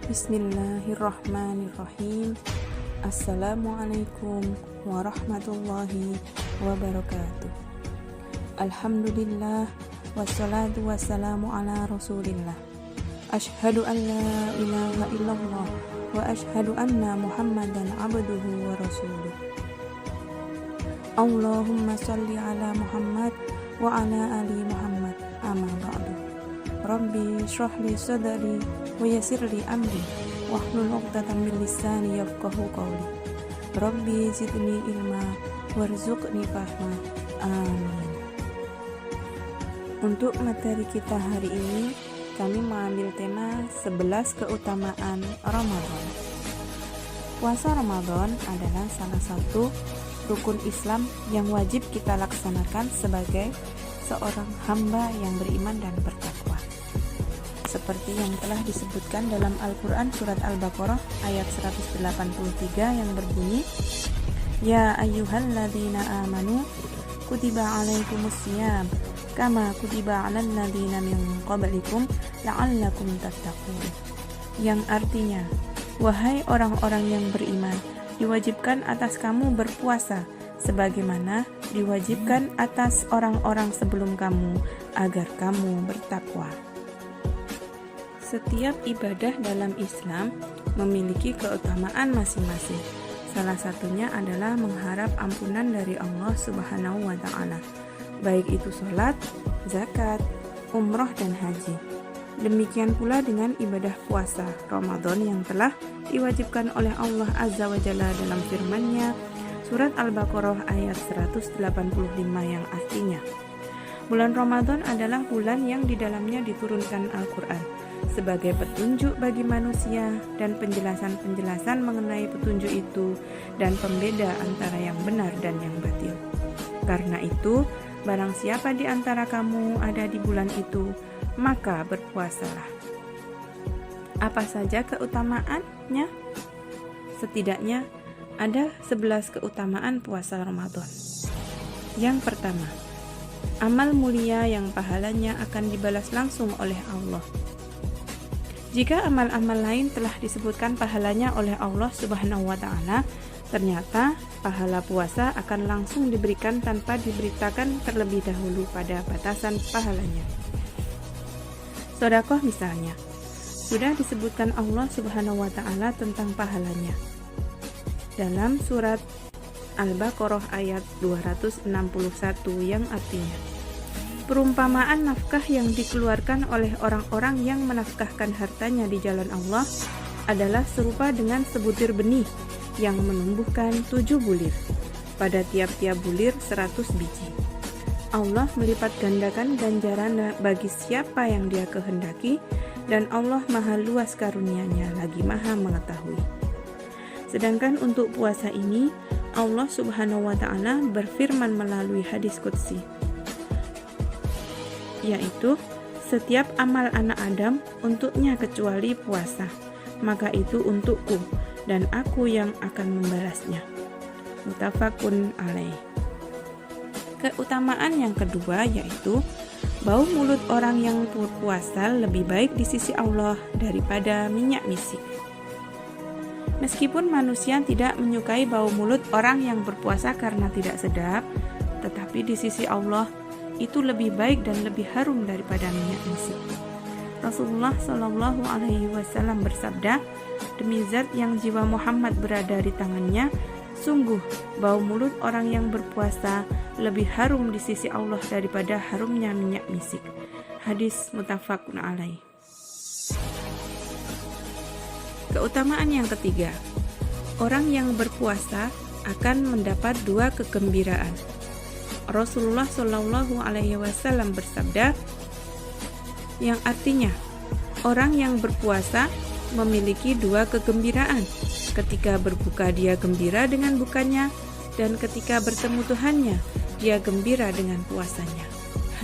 Bismillahirrahmanirrahim. Assalamualaikum warahmatullahi wabarakatuh. Alhamdulillah, wassalatu wassalamu ala rasulillah. Ashhadu an la ilaha illallah wa ashhadu anna muhammadan abduhu wa rasuluh. Allahumma salli ala Muhammad wa ala ali Muhammad, amma ba'du. Rabbi shrah li sadri wa yassir li amri wahlul 'uqdatam min lisani yafqahu qawli. Rabbi zidni ilma warzuqni fahma. Amin. Untuk materi kita hari ini, kami mengambil tema 11 keutamaan Ramadan. Puasa Ramadan adalah salah satu rukun Islam yang wajib kita laksanakan sebagai seorang hamba yang beriman dan bertakwa. Seperti yang telah disebutkan dalam Al-Quran surat Al-Baqarah ayat 183 yang berbunyi, Ya ayyuhalladzina amanu kutiba alaikumusiyam kama kutiba alal ladzina min qablikum la'allakum tattaqun. Yang artinya, wahai orang-orang yang beriman, diwajibkan atas kamu berpuasa sebagaimana diwajibkan atas orang-orang sebelum kamu agar kamu bertakwa. Setiap ibadah dalam Islam memiliki keutamaan masing-masing. Salah satunya adalah mengharap ampunan dari Allah Subhanahu wa Ta'ala, baik itu sholat, zakat, umroh, dan haji. Demikian pula dengan ibadah puasa Ramadan yang telah diwajibkan oleh Allah Azza wa Jalla dalam firman-Nya surat Al-Baqarah ayat 185 yang artinya, bulan Ramadan adalah bulan yang di dalamnya diturunkan Al-Quran sebagai petunjuk bagi manusia dan penjelasan-penjelasan mengenai petunjuk itu dan pembeda antara yang benar dan yang batil. Karena itu, barang siapa di antara kamu ada di bulan itu, maka berpuasalah. Apa saja keutamaannya? Setidaknya ada 11 keutamaan puasa Ramadan. Yang pertama, amal mulia yang pahalanya akan dibalas langsung oleh Allah. Jika amal-amal lain telah disebutkan pahalanya oleh Allah Subhanahu wa Ta'ala, ternyata pahala puasa akan langsung diberikan tanpa diberitakan terlebih dahulu pada batasan pahalanya. Sedekah misalnya, sudah disebutkan Allah Subhanahu wa Ta'ala tentang pahalanya dalam surat Al-Baqarah ayat 261 yang artinya, perumpamaan nafkah yang dikeluarkan oleh orang-orang yang menafkahkan hartanya di jalan Allah adalah serupa dengan sebutir benih yang menumbuhkan 7 bulir. Pada tiap-tiap bulir 100 biji. Allah melipat gandakan ganjaran bagi siapa yang Dia kehendaki, dan Allah maha luas karunia-Nya lagi maha mengetahui. Sedangkan untuk puasa ini, Allah Subhanahu wa Ta'ala berfirman melalui hadis qudsi, yaitu, setiap amal anak Adam untuknya kecuali puasa, maka itu untukku dan aku yang akan membalasnya. Muttafaqun alaih. Keutamaan yang kedua yaitu bau mulut orang yang berpuasa lebih baik di sisi Allah daripada minyak misik. Meskipun manusia tidak menyukai bau mulut orang yang berpuasa karena tidak sedap, tetapi di sisi Allah itu lebih baik dan lebih harum daripada minyak misik. Rasulullah Shallallahu Alaihi Wasallam bersabda, demi zat yang jiwa Muhammad berada di tangannya, sungguh bau mulut orang yang berpuasa lebih harum di sisi Allah daripada harumnya minyak misik. Hadis muttafaqun alaih. Keutamaan yang ketiga, orang yang berpuasa akan mendapat 2 kegembiraan. Rasulullah Shallallahu Alaihi Wasallam bersabda, yang artinya orang yang berpuasa memiliki 2 kegembiraan. Ketika berbuka dia gembira dengan bukanya, dan ketika bertemu Tuhannya dia gembira dengan puasanya.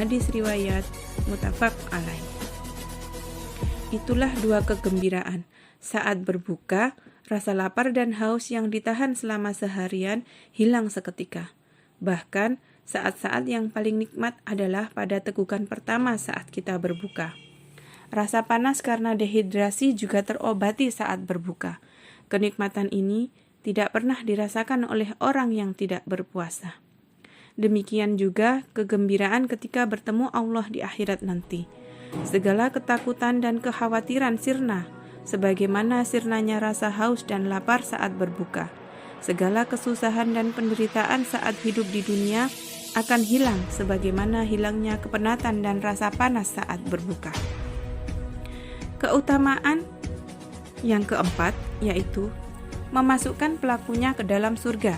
Hadis riwayat muttafaq alaih. Itulah 2 kegembiraan. Saat berbuka, rasa lapar dan haus yang ditahan selama seharian hilang seketika. Bahkan saat-saat yang paling nikmat adalah pada tegukan pertama saat kita berbuka. Rasa panas karena dehidrasi juga terobati saat berbuka. Kenikmatan ini tidak pernah dirasakan oleh orang yang tidak berpuasa. Demikian juga kegembiraan ketika bertemu Allah di akhirat nanti. Segala ketakutan dan kekhawatiran sirna, sebagaimana sirnanya rasa haus dan lapar saat berbuka. Segala kesusahan dan penderitaan saat hidup di dunia akan hilang sebagaimana hilangnya kepenatan dan rasa panas saat berbuka. Keutamaan yang keempat yaitu memasukkan pelakunya ke dalam surga.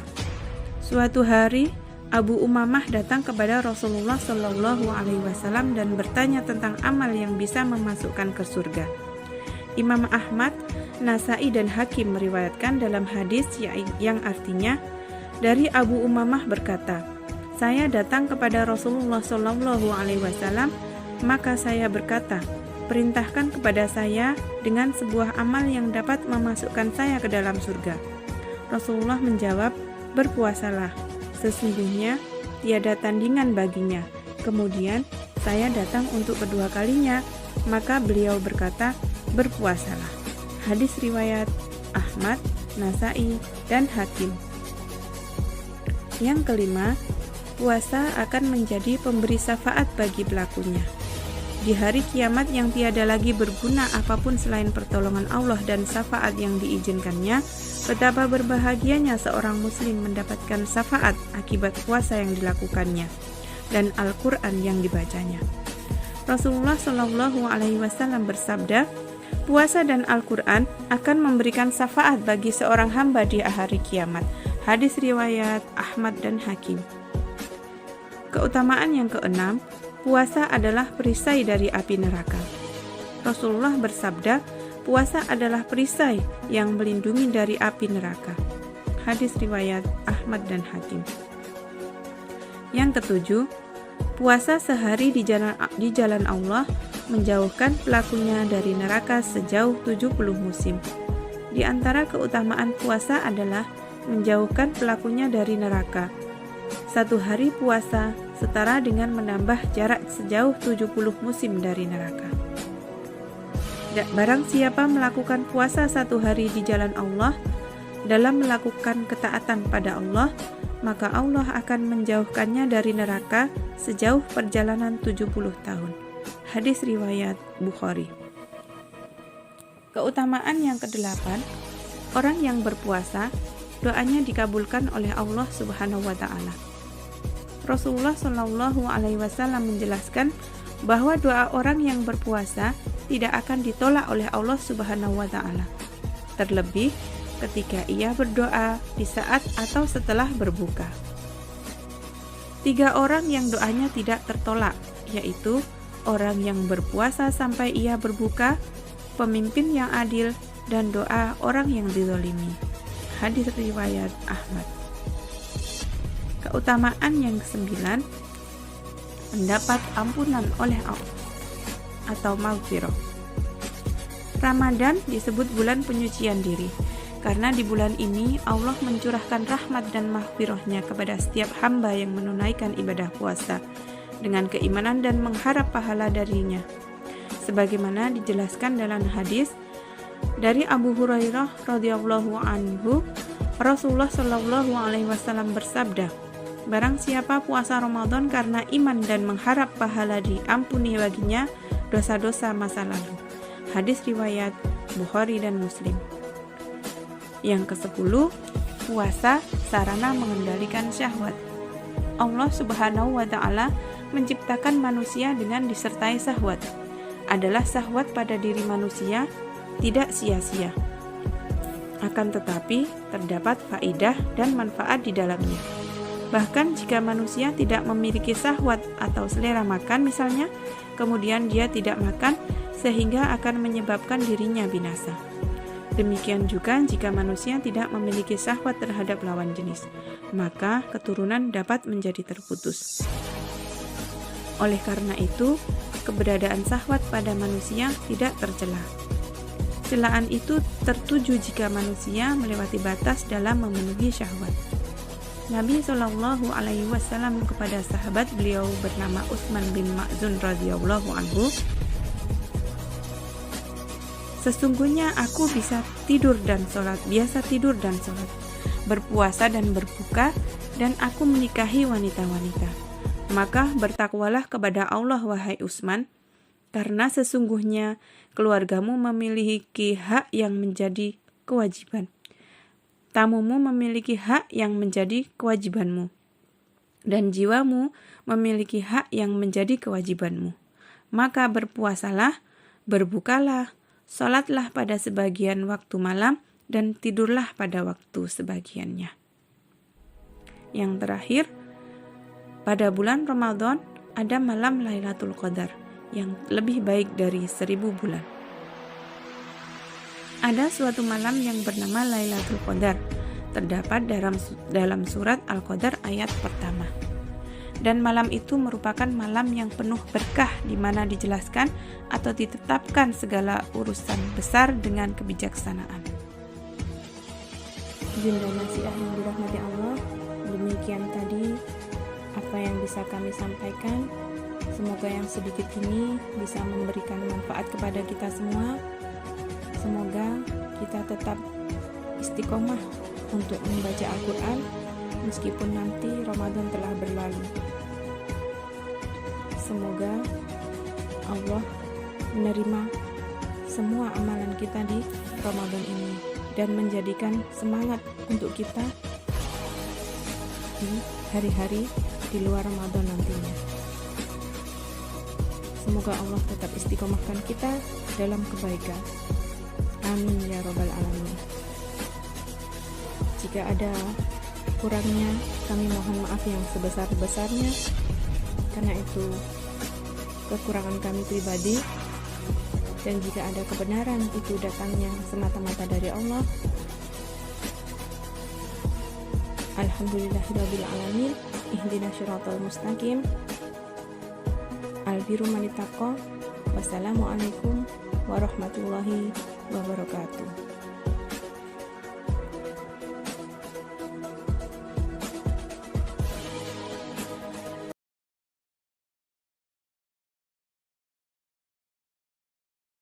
Suatu hari Abu Umamah datang kepada Rasulullah Shallallahu Alaihi Wasallam dan bertanya tentang amal yang bisa memasukkan ke surga. Imam Ahmad, Nasai dan Hakim meriwayatkan dalam hadis yang artinya dari Abu Umamah berkata, saya datang kepada Rasulullah Shallallahu Alaihi Wasallam, maka saya berkata, perintahkan kepada saya dengan sebuah amal yang dapat memasukkan saya ke dalam surga. Rasulullah menjawab, berpuasalah, sesungguhnya tiada tandingan baginya. Kemudian saya datang untuk kedua kalinya, maka beliau berkata, berpuasalah. Hadis riwayat Ahmad, Nasai, dan Hakim. Yang kelima, puasa akan menjadi pemberi syafaat bagi pelakunya. Di hari kiamat yang tiada lagi berguna apapun selain pertolongan Allah dan syafaat yang diizinkannya, betapa berbahagianya seorang muslim mendapatkan syafaat akibat puasa yang dilakukannya dan Al-Quran yang dibacanya. Rasulullah Shallallahu Alaihi Wasallam bersabda, puasa dan Al-Quran akan memberikan syafaat bagi seorang hamba di hari kiamat. Hadis riwayat Ahmad dan Hakim. Keutamaan yang keenam, puasa adalah perisai dari api neraka. Rasulullah bersabda, puasa adalah perisai yang melindungi dari api neraka. Hadis riwayat Ahmad dan Hakim. Yang ketujuh, puasa sehari di jalan Allah menjauhkan pelakunya dari neraka sejauh 70 musim. Di antara keutamaan puasa adalah menjauhkan pelakunya dari neraka. Satu hari puasa setara dengan menambah jarak sejauh 70 musim dari neraka. Barang siapa melakukan puasa satu hari di jalan Allah dalam melakukan ketaatan pada Allah, maka Allah akan menjauhkannya dari neraka sejauh perjalanan 70 tahun. Hadis riwayat Bukhari. Keutamaan yang kedelapan, orang yang berpuasa, doanya dikabulkan oleh Allah Subhanahu wa Ta'ala. Rasulullah Shallallahu Alaihi Wasallam menjelaskan bahwa doa orang yang berpuasa tidak akan ditolak oleh Allah Subhanahu wa Ta'ala, terlebih ketika ia berdoa di saat atau setelah berbuka. 3 orang yang doanya tidak tertolak, yaitu orang yang berpuasa sampai ia berbuka, pemimpin yang adil, dan doa orang yang dizalimi. Hadis riwayat Ahmad. Keutamaan yang ke-9, mendapat ampunan oleh Allah atau maghfirah. Ramadan disebut bulan penyucian diri karena di bulan ini Allah mencurahkan rahmat dan maghfirahnya kepada setiap hamba yang menunaikan ibadah puasa dengan keimanan dan mengharap pahala darinya. Sebagaimana dijelaskan dalam hadis dari Abu Hurairah radhiyallahu anhu, Rasulullah Shallallahu Alaihi Wasallam bersabda, barang siapa puasa Ramadan karena iman dan mengharap pahala diampuni baginya dosa-dosa masa lalu. Hadis riwayat Bukhari dan Muslim. Yang ke-10, puasa sarana mengendalikan syahwat. Allah Subhanahu wa Ta'ala menciptakan manusia dengan disertai syahwat. Adalah syahwat pada diri manusia tidak sia-sia. Akan tetapi terdapat faedah dan manfaat di dalamnya. Bahkan jika manusia tidak memiliki syahwat atau selera makan misalnya, kemudian dia tidak makan sehingga akan menyebabkan dirinya binasa. Demikian juga jika manusia tidak memiliki syahwat terhadap lawan jenis, maka keturunan dapat menjadi terputus. Oleh karena itu, keberadaan syahwat pada manusia tidak tercela. Celaan itu tertuju jika manusia melewati batas dalam memenuhi syahwat. Nabi Shallallahu Alaihi Wasallam kepada sahabat beliau bernama Utsman bin Maz'un radhiyallahu anhu, Sesungguhnya aku bisa tidur dan sholat, biasa tidur dan sholat, berpuasa dan berbuka, dan aku menikahi wanita-wanita. Maka bertakwalah kepada Allah, wahai Utsman, karena sesungguhnya keluargamu memiliki hak yang menjadi kewajiban. Tamumu memiliki hak yang menjadi kewajibanmu, dan jiwamu memiliki hak yang menjadi kewajibanmu. Maka berpuasalah, berbukalah, sholatlah pada sebagian waktu malam, dan tidurlah pada waktu sebagiannya. Yang terakhir, pada bulan Ramadan ada malam Lailatul Qadar yang lebih baik dari 1000 bulan. Ada suatu malam yang bernama Lailatul Qadar, terdapat dalam surat Al-Qadar ayat pertama. Dan malam itu merupakan malam yang penuh berkah, di mana dijelaskan atau ditetapkan segala urusan besar dengan kebijaksanaan. Bunda nasihat yang dirahmati Allah, demikian tadi apa yang bisa kami sampaikan. Semoga yang sedikit ini bisa memberikan manfaat kepada kita semua. Semoga kita tetap istiqomah untuk membaca Al-Quran meskipun nanti Ramadan telah berlalu. Semoga Allah menerima semua amalan kita di Ramadan ini dan menjadikan semangat untuk kita di hari-hari di luar Ramadan nantinya. Semoga Allah tetap istiqomahkan kita dalam kebaikan. Amin ya Rabbal Alamin. Jika ada kurangnya, kami mohon maaf yang sebesar-besarnya, karena itu kekurangan kami pribadi. Dan jika ada kebenaran, itu datangnya semata-mata dari Allah. Alhamdulillahirabbil alamin. Ihdinas syiratal mustaqim. Albiru manitaqo. Wassalamualaikum warahmatullahi wabarakatuh.